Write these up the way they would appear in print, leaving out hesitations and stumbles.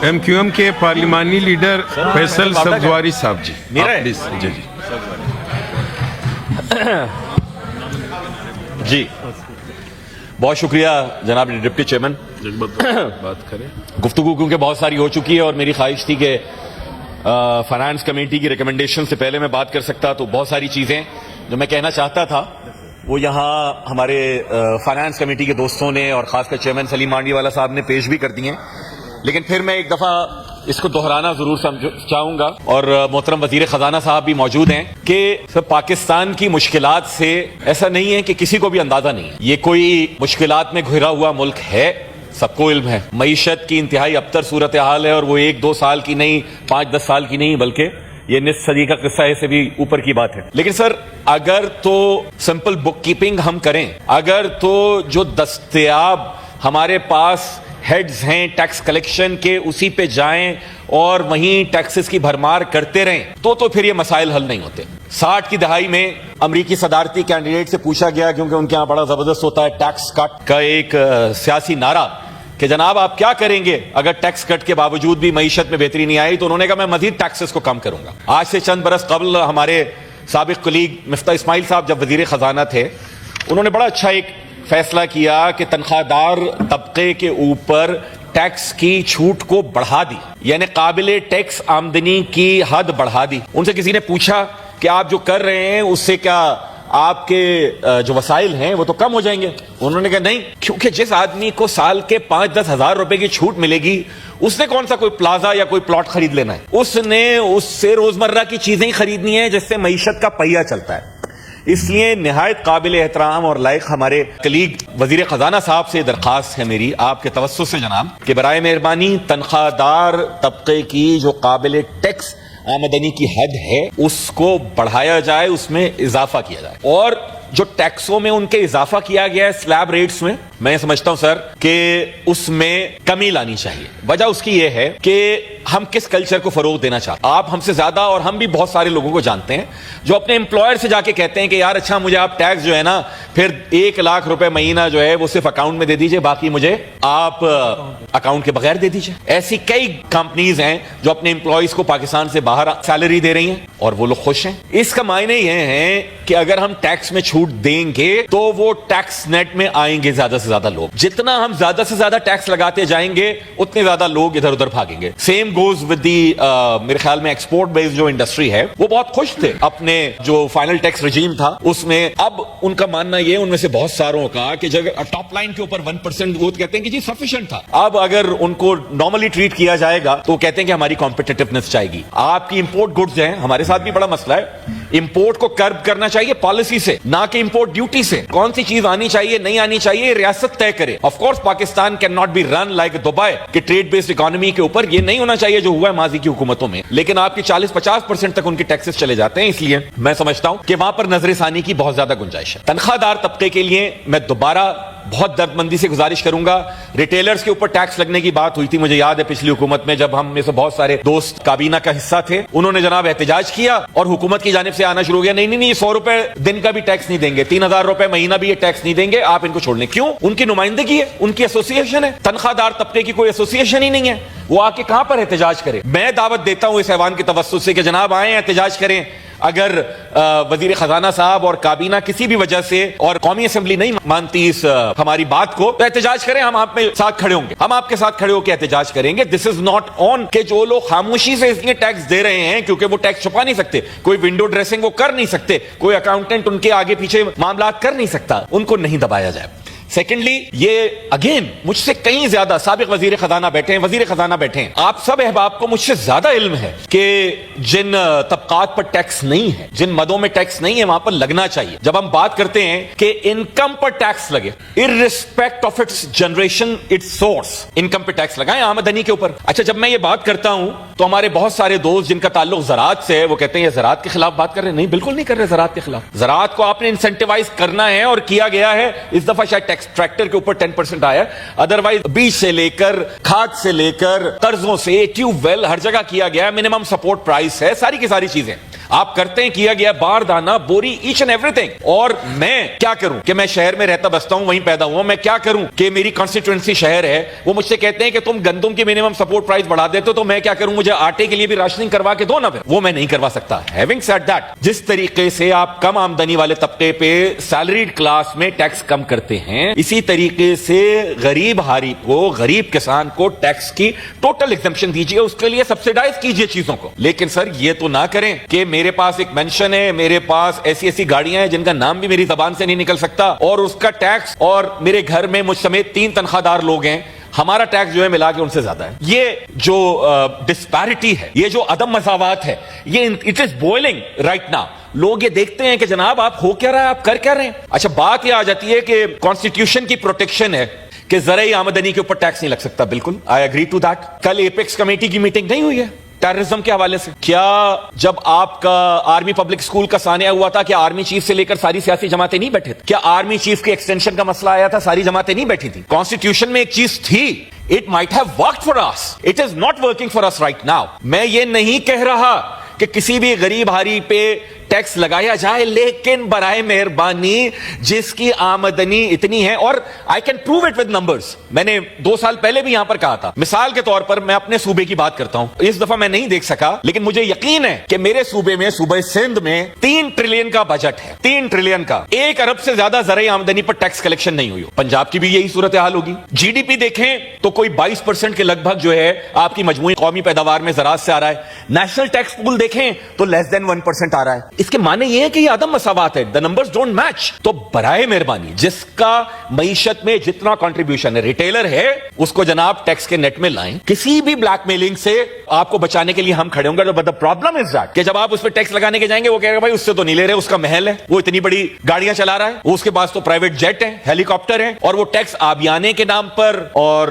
MQM کے پارلیمانی leader Faisal Sabzwari صاحب جی پلیز. جی جی بہت شکریہ جناب ڈپٹی چیئرمین. بات کریں. گفتگو کیونکہ بہت ساری ہو چکی ہے اور میری خواہش تھی کہ فائنانس کمیٹی کی ریکمنڈیشن سے پہلے میں بات کر سکتا, تو بہت ساری چیزیں جو میں کہنا چاہتا تھا وہ یہاں ہمارے فائنانس کمیٹی کے دوستوں نے اور خاص کر چیئرمین سلیم مانڈی والا صاحب نے پیش بھی کر دی ہیں, لیکن پھر میں ایک دفعہ اس کو دہرانا ضرور چاہوں گا. اور محترم وزیر خزانہ صاحب بھی موجود ہیں کہ پاکستان کی مشکلات سے ایسا نہیں ہے کہ کسی کو بھی اندازہ نہیں ہے, یہ کوئی مشکلات میں گھرا ہوا ملک ہے, سب کو علم ہے. معیشت کی انتہائی ابتر صورتحال ہے اور وہ 1-2 سال کی نہیں, 5-10 سال کی نہیں, بلکہ یہ نصف صدی کا قصہ ہے, سے بھی اوپر کی بات ہے. لیکن سر اگر تو سمپل بک کیپنگ ہم کریں, اگر تو جو دستیاب ہمارے پاس ہیڈز ہیں ٹیکس کلیکشن کے اسی پہ جائیں اور وہیں ٹیکسز کی بھرمار کرتے رہیں تو پھر یہ مسائل حل نہیں ہوتے. 60 کی دہائی میں امریکی صدارتی کینڈیڈیٹ سے پوچھا گیا, کیونکہ ان کے ہاں بڑا زبردست ہوتا ہے ٹیکس کٹ کا ایک سیاسی نعرہ, کہ جناب آپ کیا کریں گے اگر ٹیکس کٹ کے باوجود بھی معیشت میں بہتری نہیں آئی, تو انہوں نے کہا میں مزید ٹیکسز کو کم کروں گا. آج سے چند برس قبل ہمارے سابق کلیگ مفتاح اسماعیل صاحب جب وزیر خزانہ تھے, انہوں نے بڑا اچھا ایک فیصلہ کیا کہ تنخواہ دار طبقے کے اوپر ٹیکس کی چھوٹ کو بڑھا دی, یعنی قابل ٹیکس آمدنی کی حد بڑھا دی. ان سے کسی نے پوچھا کہ آپ جو کر رہے ہیں اس سے کیا آپ کے جو وسائل ہیں وہ تو کم ہو جائیں گے؟ انہوں نے کہا نہیں, کیونکہ جس آدمی کو سال کے 5-10 ہزار روپے کی چھوٹ ملے گی اس نے کون سا کوئی پلازا یا کوئی پلاٹ خرید لینا ہے, اس نے اس سے روزمرہ کی چیزیں ہی خریدنی ہے جس سے معیشت کا پہیہ چلتا ہے. اس لیے نہایت قابل احترام اور لائق ہمارے کلیگ وزیر خزانہ صاحب سے درخواست ہے میری آپ کے توسط سے جناب, کہ برائے مہربانی تنخواہ دار طبقے کی جو قابل ٹیکس آمدنی کی حد ہے اس کو بڑھایا جائے, اس میں اضافہ کیا جائے. اور جو ٹیکسوں میں ان کے اضافہ کیا گیا ہے سلیب ریٹس میں سمجھتا ہوں سر کہ اس میں کمی لانی چاہیے. وجہ اس کی یہ ہے کہ ہم کس کلچر کو فروغ دینا چاہتے ہیں. آپ ہم سے زیادہ اور ہم بھی بہت سارے لوگوں کو جانتے ہیں جو اپنے امپلائر سے جا کے کہتے ہیں کہ یار اچھا مجھے آپ ٹیکس جو ہے نا پھر 1 لاکھ روپے مہینہ جو ہے وہ صرف اکاؤنٹ میں دے دیجئے, باقی مجھے آپ اکاؤنٹ کے بغیر دے دیجئے. ایسی کئی کمپنیز ہیں جو اپنے امپلائیز کو پاکستان سے باہر سیلری دے رہی ہیں اور وہ لوگ خوش ہیں. اس کا معنی یہ ہے کہ اگر ہم ٹیکس میں چھوٹ دیں گے تو وہ ٹیکس نیٹ میں آئیں گے زیادہ سے زیادہ لوگ. جتنا ہم زیادہ سے زیادہ ٹیکس لگاتے جائیں گے اتنے زیادہ لوگ ادھر ادھر بھاگیں گے. سیم گوز ود دی میرے خیال میں ایکسپورٹ بیس جو انڈسٹری ہے وہ بہت خوش تھے اپنے جو فائنل ٹیکس رجیم تھا اس میں. اب ان کا ماننا یہ, ان میں سے بہت ساروں کا, کہ جب ٹاپ لائن کے اوپر 1% وہ کہتے ہیں کہ جی سفیشینٹ تھا. اب اگر ان کو نارملی ٹریٹ کیا جائے گا تو کہتے ہیں کہ ہماری کمپیٹیٹیونیس جائے گی. آپ کی امپورٹ گڈز ہیں, ہمارے ساتھ بھی بڑا مسئلہ ہے, امپورٹ کو کرب کرنا چاہیے پالیسی سے نہ کہ امپورٹ ڈیوٹی سے. کون سی چیز آنی چاہیے نہیں آنی چاہیے ریاست طے کرے. Of course Pakistan can not be run like Dubai کہ ٹریڈ بیسڈ اکانومی کے اوپر یہ نہیں ہونا چاہیے جو ہوا ہے ماضی کی حکومتوں میں, لیکن آپ کی 40-50% تک ان کے ٹیکسز چلے جاتے ہیں. اس لیے میں سمجھتا ہوں کہ وہاں پر نظر ثانی کی بہت زیادہ گنجائش ہے. تنخواہ دار طبقے کے لیے میں دوبارہ بہت درد مندی سے گزارش کروں گا, ریٹیلرز کے اوپر ٹیکس لگنے کی بات ہوئی تھی, مجھے یاد ہے پچھلی حکومت میں جب ہم میں سے بہت سارے دوست کابینہ کا حصہ تھے, انہوں نے جناب احتجاج کیا اور حکومت کی جانب سے آنا شروع ہو گیا نہیں 100 روپے دن کا بھی ٹیکس نہیں دیں گے, 3000 روپے مہینہ بھی یہ ٹیکس نہیں دیں گے, آپ ان کو چھوڑ لیں. کیوں؟ ان کی نمائندگی ہے, ان کی ایسوسیشن ہے. تنخواہ دار طبقے کی کوئی ایسوسیشن ہی نہیں ہے, وہ آ کے کہاں پر احتجاج کرے. میں دعوت دیتا ہوں اس ایوان کے توسط سے کہ جناب آئیں احتجاج کریں. اگر وزیر خزانہ صاحب اور کابینہ کسی بھی وجہ سے اور قومی اسمبلی نہیں مانتی اس ہماری بات کو تو احتجاج کریں, ہم آپ میں ساتھ کھڑے ہوں گے, ہم آپ کے ساتھ کھڑے ہو کے احتجاج کریں گے. دس از ناٹ آن کہ جو لوگ خاموشی سے اس لیے ٹیکس دے رہے ہیں کیونکہ وہ ٹیکس چھپا نہیں سکتے, کوئی ونڈو ڈریسنگ وہ کر نہیں سکتے, کوئی اکاؤنٹنٹ ان کے آگے پیچھے معاملات کر نہیں سکتا, ان کو نہیں دبایا جائے. سیکنڈلی یہ اگین مجھ سے کہیں زیادہ سابق وزیر خزانہ بیٹھے ہیں, وزیر خزانہ بیٹھے ہیں, آپ سب احباب کو مجھ سے زیادہ علم ہے کہ جن طبقات پر ٹیکس نہیں ہے, جن مدوں میں ٹیکس نہیں ہے وہاں پر لگنا چاہیے. جب ہم بات کرتے ہیں کہ انکم پر ٹیکس لگے irrespect of its generation its source, income پہ ٹیکس لگائیں آمدنی کے اوپر. اچھا جب میں یہ بات کرتا ہوں تو ہمارے بہت سارے دوست جن کا تعلق زراعت سے ہے وہ کہتے ہیں یہ زراعت کے خلاف بات کر رہے ہیں. نہیں, بالکل نہیں کر رہے زراعت کے خلاف. زراعت کو آپ نے انسینٹیوائز کرنا ہے اور کیا گیا ہے. اس دفعہ شاید ٹریکٹر کے اوپر 10% آیا, ادروائز بیج سے لے کر کھاد سے لے کر قرضوں سے ٹیوب ویل ہر جگہ کیا گیا ہے, منیمم سپورٹ پرائس ہے, ساری کی ساری چیزیں. آپ کرتے ہیں کیا گیا بار دانا بوری ایچ اینڈ ایوری تھنگ. اور میں کیا کروں کہ میں شہر میں رہتا بستا ہوں, وہیں پیدا ہوا, میں کیا کروں کہ میری کانسٹیٹوئنسی شہر ہے, وہ مجھ سے کہتے ہیں کہ تم گندم کی منیمم سپورٹ پرائز بڑھا دیتے ہو, تو میں کیا کروں, مجھے آٹے کے لیے بھی راشننگ کروا کے دو نا, پھر وہ میں نہیں کروا سکتا. ہیونگ سیڈ دیٹ, جس طریقے سے آپ کم آمدنی والے طبقے پہ سیلریڈ کلاس میں ٹیکس کم کرتے ہیں, اسی طریقے سے غریب ہاری کو, غریب کسان کو ٹیکس کی ٹوٹل ایگزمپشن دیجیے, اس کے لیے سبسیڈائز کیجیے چیزوں کو. لیکن سر یہ تو نہ کریں کہ میرے پاس ایک مینشن ہے, میرے پاس ایسی گاڑیاں ہیں جن کا نام بھی میری زبان سے نہیں نکل سکتا, اور اس کا ٹیکس, اور میرے گھر میں مجھ سمیت 3 تنخواہ دار لوگ ہیں, ہمارا ٹیکس جو ہے ملا کے ان سے زیادہ ہے. یہ جو ڈسپیرٹی ہے, یہ جو عدم مساوات ہے, یہ it is boiling right now. لوگ یہ دیکھتے ہیں کہ جناب آپ ہو کیا رہا ہے, آپ کر کیا رہے ہیں. اچھا بات یہ آ جاتی ہے کہ کانسٹیٹیوشن کی پروٹیکشن ہے کہ زرعی آمدنی کے اوپر ٹیکس نہیں لگ سکتا. بالکل آئی ایگری ٹو دیٹ. کل ایپیکس کمیٹی کی میٹنگ نہیں ہوئی ہے ٹیررزم کے حوالے سے؟ کیا جب آپ کا آرمی پبلک اسکول کا سانحہ ہوا تھا کیا آرمی چیف سے لے کر ساری سیاسی جماعتیں نہیں بیٹھے تھے؟ کیا آرمی چیف کے ایکسٹینشن کا مسئلہ آیا تھا, ساری جماعتیں نہیں بیٹھی تھی؟ کانسٹیٹیوشن میں ایک چیز تھی, it might have worked for us, it is not working for us right now. میں یہ نہیں کہہ رہا کہ کسی بھی غریب ہاری پہ ٹیکس لگایا جائے, لیکن برائے مہربانی جس کی آمدنی اتنی ہے, اور I can prove it with numbers, میں نے 2 سال پہلے بھی یہاں پر کہا تھا, مثال کے طور پر میں اپنے صوبے کی بات کرتا ہوں, اس دفعہ میں نہیں دیکھ سکا لیکن مجھے یقین ہے کہ میرے صوبے میں, صوبہ سندھ میں 3 ٹریلین کا بجٹ ہے, 3 ٹریلین کا, 1 ارب سے زیادہ زرعی آمدنی پر ٹیکس کلیکشن نہیں ہوئی. پنجاب کی بھی یہی صورتحال ہوگی. جی ڈی پی دیکھیں تو کوئی 22% کے لگ بھگ جو ہے آپ کی مجموعی قومی پیداوار میں زراعت سے آ رہا ہے. نیشنل ٹیکس پول دیکھیں تو لیس دین 1% آ رہا ہے. اس کے معنی یہ ہے کہ یہ عدم مساوات ہے, the numbers don't match. تو برائے مہربانی جس کا معیشت میں جتنا کنٹریبیوشن ہے, ریٹیلر ہے, اس کو جناب ٹیکس کے نیٹ میں لائیں. کسی بھی بلیک میلنگ سے آپ کو بچانے کے لیے ہم کھڑے ہوں گے. but the problem is that کہ جب آپ اس پہ ٹیکس لگانے کے جائیں گے, وہ کہے گا بھائی اس سے تو نہیں لے رہے, اس کا محل ہے, وہ اتنی بڑی گاڑیاں چلا رہا ہے, وہ اس کے پاس تو پرائیویٹ جیٹ ہے, ہیلی کاپٹر ہے, اور وہ ٹیکس آبیانے کے نام پر اور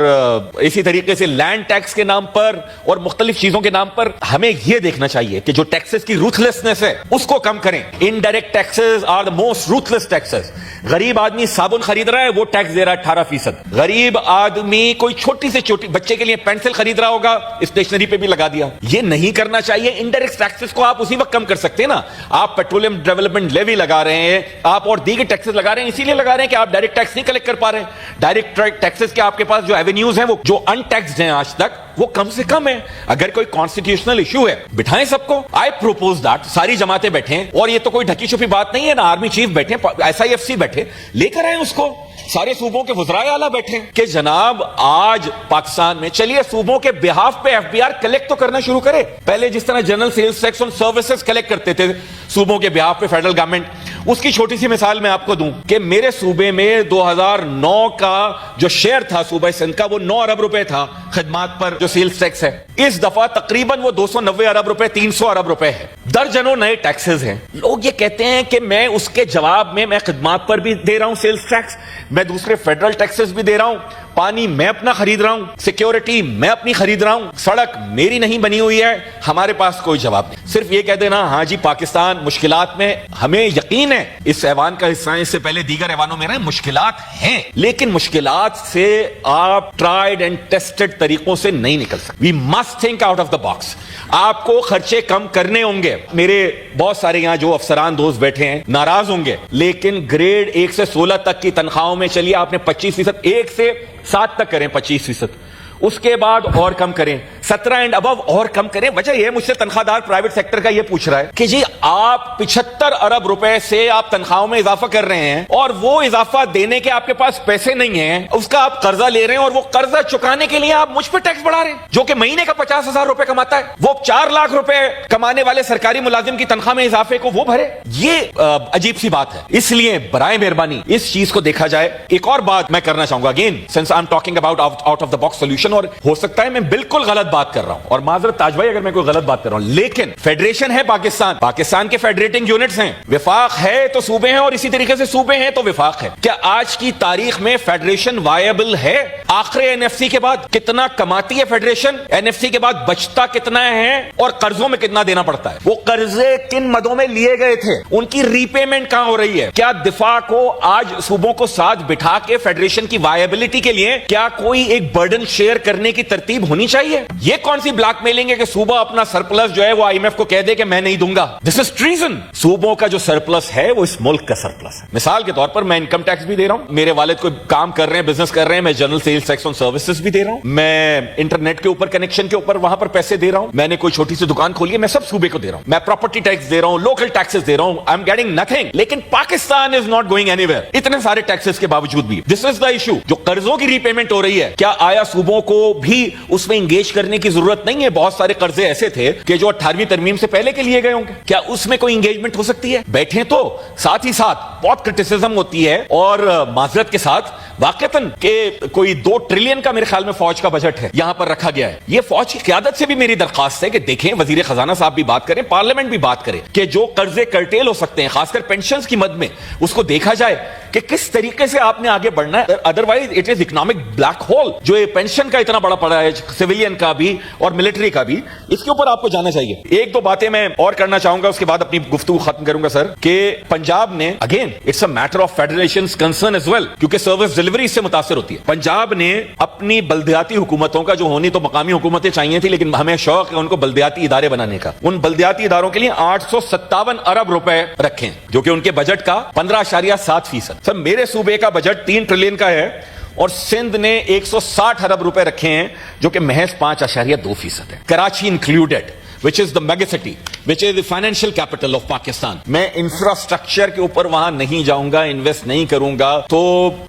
اسی طریقے سے لینڈ ٹیکس کے نام پر اور مختلف چیزوں کے نام پر. ہمیں یہ دیکھنا چاہیے کہ جو ٹیکسز کی روتھلیسنس ہے اس کو کم کریں. Indirect taxes are the most ruthless taxes. غریب آدمی صابن خرید رہا ہے, وہ ٹیکس دے رہا ہے 18%. غریب آدمی کوئی چھوٹی سے چھوٹی بچے کے لیے پینسل خرید رہا ہوگا, اسٹیشنری پہ بھی لگا دیا. یہ نہیں کرنا چاہیے. انڈائریکٹ ٹیکسز کو آپ اسی وقت کم کر سکتے ہیں نا. آپ پیٹرولیم ڈیولپمنٹ لیوی لگا رہے ہیں, آپ اور دیگر ٹیکسز لگا رہے ہیں, اسی لیے لگا رہے ہیں کہ آپ ڈائریکٹ ٹیکس نہیں کلیکٹ کر پا رہے ہیں. ڈائریکٹ ٹیکسز کے آپ کے پاس جو ایونیوز ہیں, وہ جو ان ٹیکسڈ ہیں آج تک, وہ کم سے کم ہے. اگر کوئی کانسٹیٹیوشنل ایشو ہے, بٹھائیں سب کو. آئی پروپوز دیٹ ساری جماعتیں بیٹھیں, اور یہ تو کوئی ڈھکی چھپی بات نہیں ہے نا, آرمی چیف بیٹھے, SIFC بیٹھے, لے کر آئیں اس کو. سارے صوبوں کے وزرائے اعلیٰ بیٹھے کہ جناب آج پاکستان میں چلیے صوبوں کے بہاف پہ FBR کلیکٹ تو کرنا شروع کرے. پہلے جس طرح جنرل سیلز ٹیکس اور سروسز کلیکٹ کرتے تھے صوبوں کے بہاف پہ فیڈرل گورنمنٹ, اس کی چھوٹی سی مثال میں آپ کو دوں کہ میرے صوبے میں 2009 کا جو شیئر تھا صوبہ سندھ کا, وہ 9 ارب روپے تھا خدمات پر جو سیلز ٹیکس ہے. اس دفعہ تقریباً وہ 290 ارب روپے, 300 ارب روپے ہے. درجنوں نئے ٹیکسز ہیں. لوگ یہ کہتے ہیں کہ میں اس کے جواب میں خدمات پر بھی دے رہا ہوں سیلز ٹیکس, میں دوسرے فیڈرل ٹیکسز بھی دے رہا ہوں, پانی میں اپنا خرید رہا ہوں, سیکیورٹی میں اپنی خرید رہا ہوں, سڑک میری نہیں بنی ہوئی ہے. ہمارے پاس کوئی جواب نہیں. صرف یہ کہہ دینا ہاں جی پاکستان مشکلات میں, ہمیں یقین ہے اس ایوان کا حصہ ہے, اس سے پہلے دیگر ایوانوں میں رہے, مشکلات ہیں, لیکن مشکلات سے آپ ٹرائیڈ اینڈ ٹیسٹڈ طریقوں سے نہیں نکل سکتے. We must think out of the box. آپ کو خرچے کم کرنے ہوں گے. میرے بہت سارے یہاں جو افسران دوست بیٹھے ہیں ناراض ہوں گے, لیکن گریڈ 1 سے 16 تک کی تنخواہوں میں چلیے آپ نے 25%, 1 سے 7 تک کریں 25%, اس کے بعد اور کم کریں, 17 اینڈ ابو اور کم کریں. وجہ یہ مجھ سے تنخواہ دار پرائیویٹ سیکٹر کا یہ پوچھ رہا ہے کہ جی آپ 75 ارب روپے سے آپ تنخواہوں میں اضافہ کر رہے ہیں, اور وہ اضافہ دینے کے آپ کے پاس پیسے نہیں ہیں, اس کا آپ قرضہ لے رہے ہیں, اور وہ قرضہ چکانے کے لیے آپ مجھ پہ ٹیکس بڑھا رہے ہیں جو کہ مہینے کا 50,000 روپے کماتا ہے. وہ 4 لاکھ روپے کمانے والے سرکاری ملازم کی تنخواہ میں اضافے کو وہ بھرے. یہ عجیب سی بات ہے. اس لیے برائے مہربانی اس چیز کو دیکھا جائے. ایک اور بات میں کرنا چاہوں گا, again since I am talking about out of the box solution, اور ہو سکتا ہے میں بالکل غلط بات کر رہا ہوں, اور معذرت تاج بھائی اگر میں کوئی غلط بات کر رہا ہوں, لیکن فیڈریشن ہے پاکستان, پاکستان کے فیڈریٹنگ یونٹس ہیں, وفاق ہے تو صوبے ہیں, اور اسی طریقے سے صوبے ہیں تو وفاق ہے. کیا آج کی تاریخ میں فیڈریشن وائبل ہے؟ آخر NFC کے بعد کتنا کماتی ہے فیڈریشن, NFC کے بعد بچتا کتنا ہے, اور قرضوں میں کتنا دینا پڑتا ہے, وہ قرضے کن مدوں میں لیے گئے تھے, ان کی ری پیمنٹ کہاں ہو رہی ہے. کیا دفاع کو آج صوبوں کو ساتھ بٹھا کے فیڈریشن کی وائبلٹی کے لیے کیا کوئی ایک برڈن شیئر کرنے کی ترتیب ہونی چاہیے؟ یہ یہ کون سی بلیک میلنگ ہے کہ صوبہ اپنا سرپلس جو ہے وہ IMF کو کہہ دے کہ میں نہیں دوں گا؟ دس از ٹریزن. صوبوں کا جو سرپلس ہے وہ اس ملک کا سرپلس ہے. مثال کے طور پر میں انکم ٹیکس بھی دے رہا ہوں, میرے والد کو کام کر رہے ہیں, بزنس کر رہے ہیں, میں general sales tax on services بھی دے رہا ہوں, میں انٹرنیٹ کے اوپر کنیکشن کے اوپر وہاں پر پیسے دے رہا ہوں, میں نے کوئی چھوٹی سی دکان کھولی ہے, میں سب صوبے کو دے رہا ہوں, میں پراپرٹی ٹیکس دے رہا ہوں, لوکل ٹیکسز دے رہا ہوں, آئی ایم گیٹنگ نتھنگ. لیکن Pakistan is not going anywhere, اتنے سارے ٹیکسز کے باوجود بھی. This is the issue. جو قرضوں کی ری پیمنٹ ہو رہی ہے, کیا آیا صوبوں کو بھی اس میں انگیج کرنے کی ضرورت نہیں ہے؟ بہت سارے قرضے ایسے تھے کہ جو 18ویں ترمیم سے پہلے کے لیے گئے ہوں گے, کیا اس میں کوئی انگیجمنٹ ہو سکتی ہے؟ بیٹھیں تو ساتھ ہی ساتھ بہت کرٹیسزم ہوتی ہے, اور معذرت کے ساتھ واقعتاً کہ کوئی 2 ٹریلین کا میرے خیال میں فوج کا بجٹ ہے یہاں پر رکھا گیا ہے. یہ فوج کی قیادت سے بھی میری درخواست ہے کہ دیکھیں, وزیر خزانہ صاحب بھی بات کریں, پارلیمنٹ بھی بات کرے کہ جو قرضے کرٹیل ہو سکتے ہیں خاص کر پینشنز کی مد میں, اس کو دیکھا جائے کہ کس طریقے سے آپ نے آگے بڑھنا ہے. Otherwise it is economic black hole جو یہ پینشن کا اتنا بڑا پڑا ہے, سویلین کا بھی اور ملٹری کا بھی, اس کے اوپر آپ کو جانا چاہیے. 1-2 باتیں میں اور کرنا چاہوں گا, اس کے بعد اپنی گفتگو ختم کروں گا سر. کہ پنجاب نے again it's a matter of federations concern as well, کیونکہ سروس ڈلیوری اس سے متاثر ہوتی ہے. پنجاب نے اپنی بلدیاتی حکومتوں کا, جو ہونی تو مقامی حکومتیں چاہیے تھی لیکن ہمیں شوق ہے ان کو بلدیاتی ادارے بنانے کا, ان بلدیاتی اداروں کے لیے 857 ارب روپے رکھے, جو کہ ان کے بجٹ کا 15.7%. سر میرے صوبے کا بجٹ 3 ٹریلین کا ہے اور سندھ نے 160 ارب روپے رکھے ہیں جو کہ محض 5.2% ہے, Karachi included, which is the mega city, which is the financial capital of Pakistan. میں انفراسٹرکچر کے اوپر وہاں نہیں جاؤں گا, انویسٹ نہیں کروں گا, تو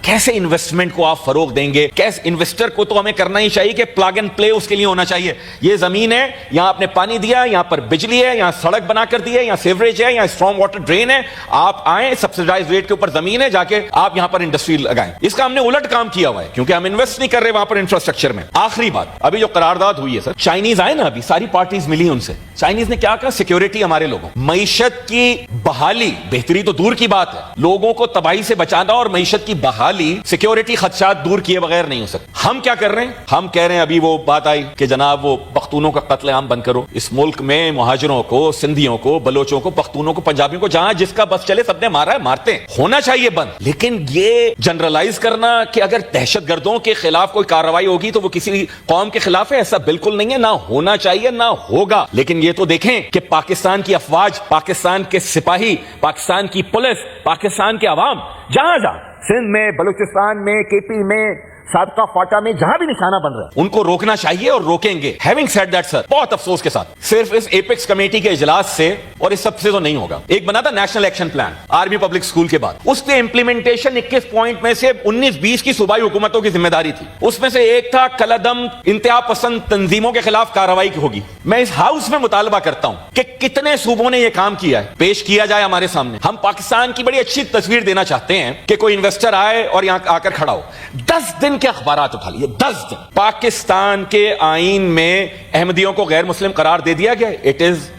کیسے انویسٹمنٹ کو آپ فروغ دیں گے؟ کیسے انویسٹر کو تو ہمیں کرنا ہی چاہیے کہ پلگ اینڈ پلے اس کے لیے ہونا چاہیے. یہ زمین ہے, یہاں آپ نے پانی دیا, یہاں پر بجلی ہے, یہاں سڑک بنا کر دی ہے, یہاں سیوریج ہے, یہاں اسٹرانگ واٹر ڈرین ہے, آپ آئیں, سبسڈائز ریٹ کے اوپر زمین ہے, جا کے آپ یہاں پر انڈسٹری لگائیں. اس کا ہم نے الٹ کام کیا ہوا ہے کیونکہ ہم انویسٹ نہیں کر رہے وہاں پر انفراسٹرکچر میں. آخری بات, ابھی جو قرارداد ہوئی ہے سر, چائنیز آئے نا, ابھی ساری پارٹیز ملی ان سے, چائنیز نے کیا کہا؟ سیکیورٹی ہمارے لوگوں, معیشت کی بحالی, بہتری تو دور کی بات ہے, لوگوں کو تباہی سے بچانا اور معیشت کی بحالی سیکیورٹی خدشات دور کیے بغیر نہیں ہو سکتی. ہم کیا کر رہے ہیں؟ ہم کہہ رہے ہیں, ابھی وہ بات آئی کہ جناب وہ پختونوں کا قتل عام بند کرو. اس ملک میں مہاجروں کو, سندھیوں کو, بلوچوں کو, پختونوں کو, پنجابیوں کو, جہاں جس کا بس چلے سب نے مارا ہے, مارتے ہیں, ہونا چاہیے بند. لیکن یہ جنرلائز کرنا کہ اگر دہشت گردوں کے خلاف کوئی کارروائی ہوگی تو وہ کسی قوم کے خلاف ہے, ایسا بالکل نہیں ہے, نہ ہونا چاہیے نہ ہوگا. لیکن یہ تو دیکھیں کہ پاکستان کی افواج, پاکستان کے سپاہی, پاکستان کی پولیس, پاکستان کے عوام جہاں سندھ میں, بلوچستان میں, KP میں, صادقہ فاٹا میں, جہاں بھی نشانہ بن رہا ہے, ان کو روکنا چاہیے اور روکیں گے. ہیونگ سیڈ دیٹ سر, بہت افسوس کے ساتھ صرف اس ایپیکس کمیٹی کے اجلاس سے اور اس سب سے تو نہیں ہوگا. ایک بنا تھا national action plan army public school کے بعد, اس کے امپلیمنٹیشن 21 پوائنٹ میں سے 19-20 کی صوبائی حکومتوں کی ذمہ داری تھی. اس میں سے ایک تھا کلعدم انتہا پسند تنظیموں کے خلاف کارروائی ہوگی. میں اس ہاؤس میں مطالبہ کرتا ہوں کہ کتنے صوبوں نے یہ کام کیا ہے, پیش کیا جائے ہمارے سامنے. ہم پاکستان کی بڑی اچھی تصویر دینا چاہتے ہیں کہ کوئی انویسٹر آئے اور یہاں آ کر کھڑا ہو. 10 دن کے اخبارات اٹھا لیے, 10 دن. پاکستان کے آئین میں احمدیوں کو غیر مسلم قرار دے دیا گیا. It is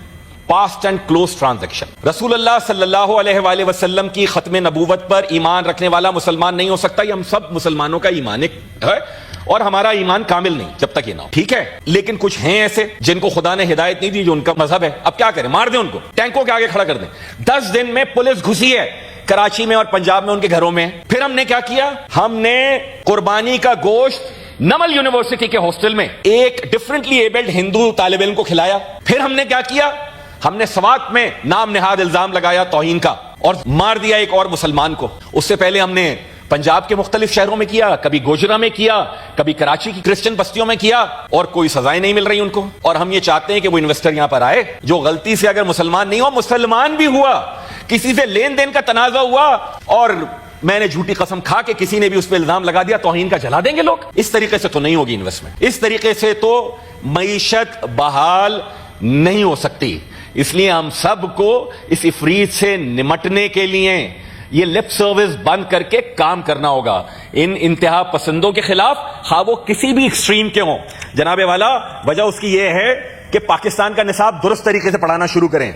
past and close transaction. رسول اللہ صلی اللہ علیہ وآلہ وسلم کی ختم نبوت پر ایمان رکھنے والا مسلمان نہیں ہو سکتا. یہ ہم سب مسلمانوں کا ایمان ہے اور ہمارا ایمان کامل نہیں جب تک یہ نہ ہو, ٹھیک ہے. لیکن کچھ ہیں ایسے جن کو خدا نے ہدایت نہیں دی, جو ان کا مذہب ہے. اب کیا کریں؟ مار دیں ان کو, ٹینکوں کے آگے کھڑا کر دیں. 10 دن میں پولیس گھسی ہے کراچی میں اور پنجاب میں, ان کے گھروں میں. پھر ہم نے کیا کیا؟ ہم نے قربانی کا گوشت نمل یونیورسٹی کے ہاسٹل میں ایک ڈفرنٹلی ایبلڈ ہندو طالب علم کو کھلایا. پھر ہم نے کیا کیا؟ ہم نے سوات میں نام نہاد الزام لگایا توہین کا اور مار دیا ایک اور مسلمان کو. اس سے پہلے ہم نے پنجاب کے مختلف شہروں میں کیا, کبھی گوجرا میں کیا, کبھی کراچی کی کرسچن بستیوں میں کیا, اور کوئی سزائیں نہیں مل رہی ان کو. اور ہم یہ چاہتے ہیں کہ وہ انویسٹر یہاں پر آئے جو غلطی سے اگر مسلمان نہیں ہو, مسلمان بھی ہوا, کسی سے لین دین کا تنازع ہوا اور میں نے جھوٹی قسم کھا کے کسی نے بھی اس پہ الزام لگا دیا, توہین کا جلا دیں گے لوگ. اس طریقے سے تو نہیں ہوگی انویسٹمنٹ, اس طریقے سے تو معیشت بحال نہیں ہو سکتی. اس لیے ہم سب کو اس افریت سے نمٹنے کے لیے یہ لپ سروس بند کر کے کام کرنا ہوگا. ان انتہا پسندوں کے خلاف, خواہ وہ کسی بھی ایکسٹریم کے ہوں. جناب والا, وجہ اس کی یہ ہے کہ پاکستان کا نصاب درست طریقے سے پڑھانا شروع کریں.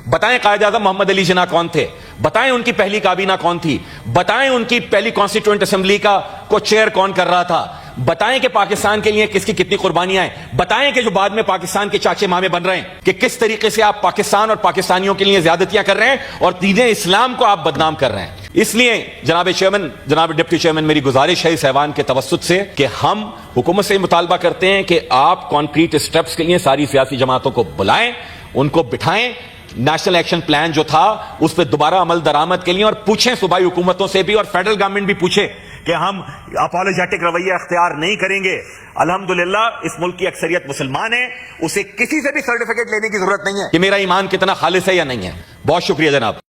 بتائیں قائد اعظم محمد علی جناح کون تھے, بتائیں ان کی پہلی کابینہ کون تھی, بتائیں ان کی پہلی کانسٹیٹوئنٹ اسمبلی کا کو چیئر کون کر رہا تھا, بتائیں کہ پاکستان کے لیے کس کی کتنی قربانیاں ہیں, بتائیں کہ جو بعد میں پاکستان کے چاچے مامے بن رہے ہیں کہ کس طریقے سے آپ پاکستان اور پاکستانیوں کے لیے زیادتیاں کر رہے ہیں اور دین اسلام کو آپ بدنام کر رہے ہیں. اس لیے جناب چیئرمین، جناب ڈپٹی چیئرمین، میری گزارش ہے اس ایوان کے توسط سے کہ ہم حکومت سے مطالبہ کرتے ہیں کہ آپ کانکریٹ اسٹیپس کے لیے ساری سیاسی جماعتوں کو بلائیں، ان کو بٹھائیں، نیشنل ایکشن پلان جو تھا اس پہ دوبارہ عمل درآمد کے لیے، اور پوچھیں صوبائی حکومتوں سے بھی اور فیڈرل گورنمنٹ بھی پوچھے کہ ہم اپالوجیٹک رویہ اختیار نہیں کریں گے۔ الحمدللہ اس ملک کی اکثریت مسلمان ہے، اسے کسی سے بھی سرٹیفکیٹ لینے کی ضرورت نہیں ہے کہ میرا ایمان کتنا خالص ہے یا نہیں ہے۔ بہت شکریہ جناب۔